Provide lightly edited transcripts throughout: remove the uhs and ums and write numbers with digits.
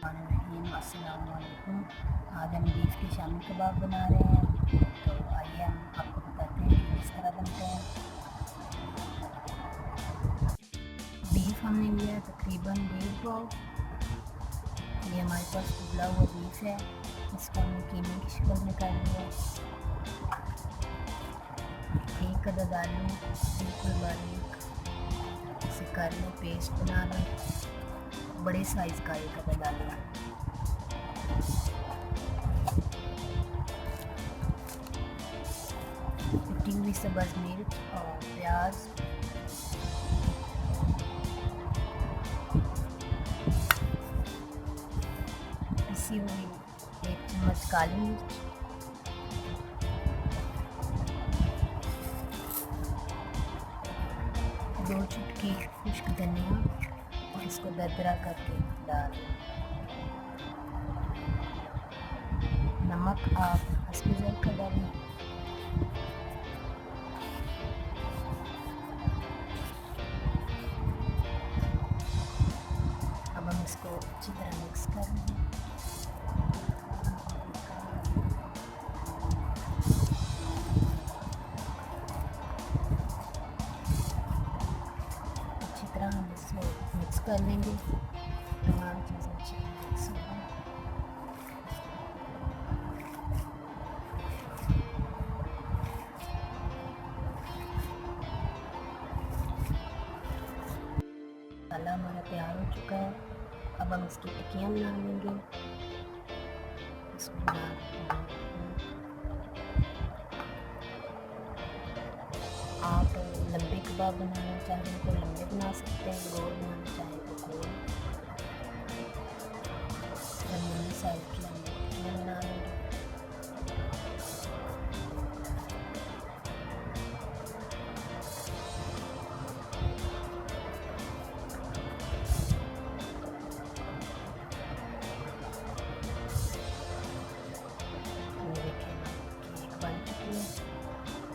अस्सलामुअलैकुम। आज हम बीफ के शामी कबाब बना रहे हैं, तो आइए हम आपको बताते हैं कि किस तरह बनते हैं। बीफ हमने लिया तकरीबन 1.5 पाव। ये हमारे पास उबला हुआ बीफ है, इसको हमने कीमे की शक्ल में कर लिया। एक अदद आलू बिल्कुल बारीक इसे कर लें, पेस्ट बना लें। बड़े साइज़ का एक अदद आलू, कुटी हुई सब्ज़ मिर्च और प्याज, पिसी हुई 1 चम्मच काली मिर्च, 2 चुटकी खुश्क धनिया और इसको दरदरा करके डाल दें। नमक आप हस्ब ज़ौक़ डालें। अब हम इसको अच्छी तरह मिक्स कर लें। अच्छी तरह हम इसको मिक्स कर लेंगे, तमाम चीज़ें अच्छी तरह मिक्स हो जाएं। मसाला हमारा तैयार हो चुका है। अब हम इसकी टिक्कियाँ बना लेंगे। इसको आप लंबे कबाब बनाना चाहें तो लंबे बना सकते हैं, गोल बनाना चाहें तो गोल। दरमियानी साइज़ की हम टिक्कियाँ बना लेंगे।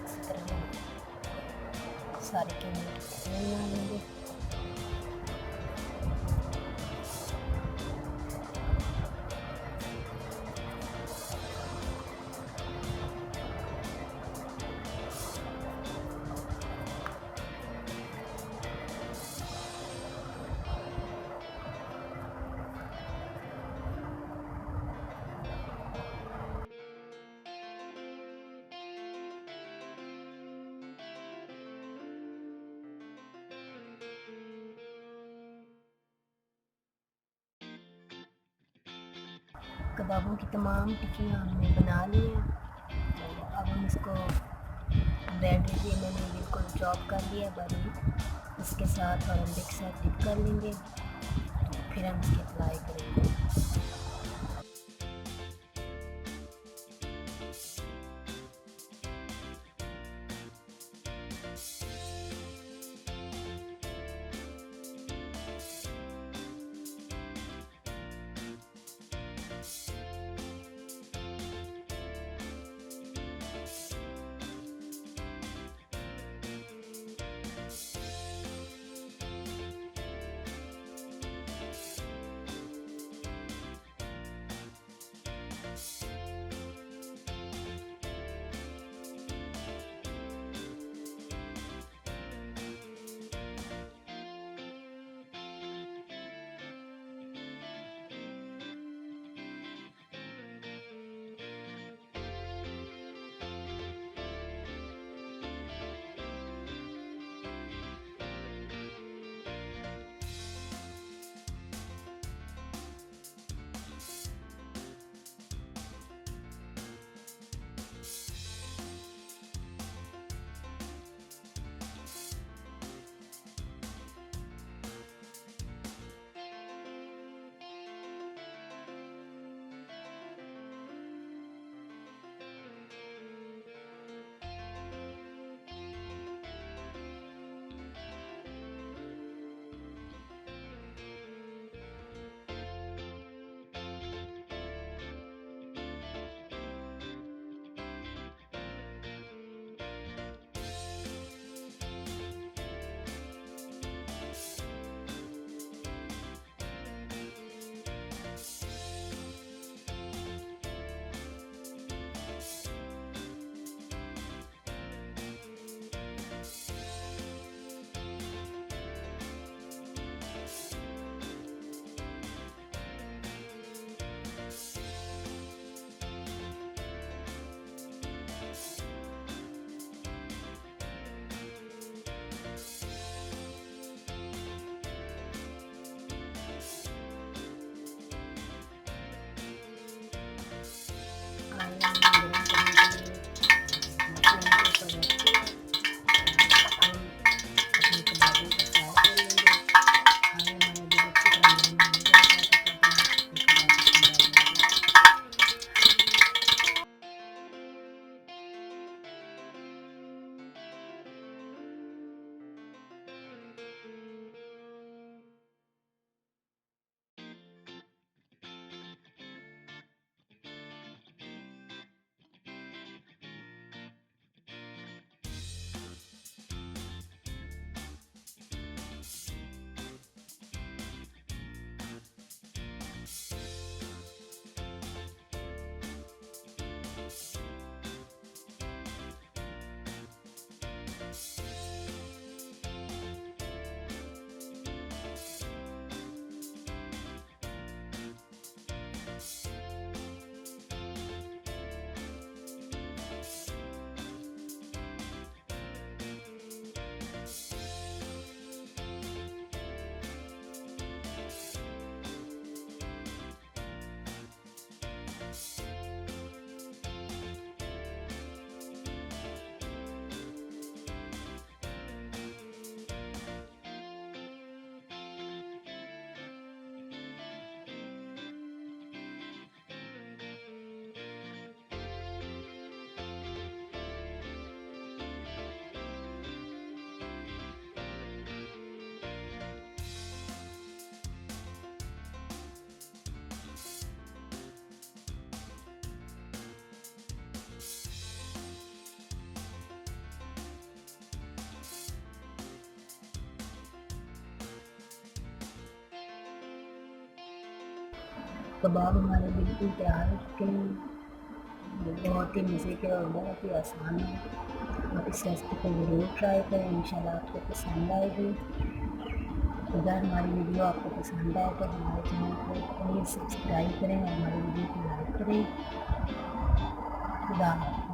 इसी तरह सारे के बना लेंगे। कबाबों की तमाम टिक्कियाँ हमने बना ली हैं। तो अब हम इसको ब्रेड भी मैंने बिल्कुल चॉप कर लिया बारीक, इसके साथ और अंडे के साथ डिप कर लेंगे। तो फिर हम इसकी फ्राई करेंगे। कबाब हमारे बिल्कुल तैयार हो चुके हैं। बहुत ही मज़े के और बहुत ही आसान है। आप इस रेसिपी को ज़रूर ट्राई करें, इंशाल्लाह आपको पसंद आएगी। अगर हमारी वीडियो आपको पसंद आए तो हमारे चैनल को प्लीज़ सब्सक्राइब करें और हमारी वीडियो को लाइक करें। खुदा हाफ़िज़।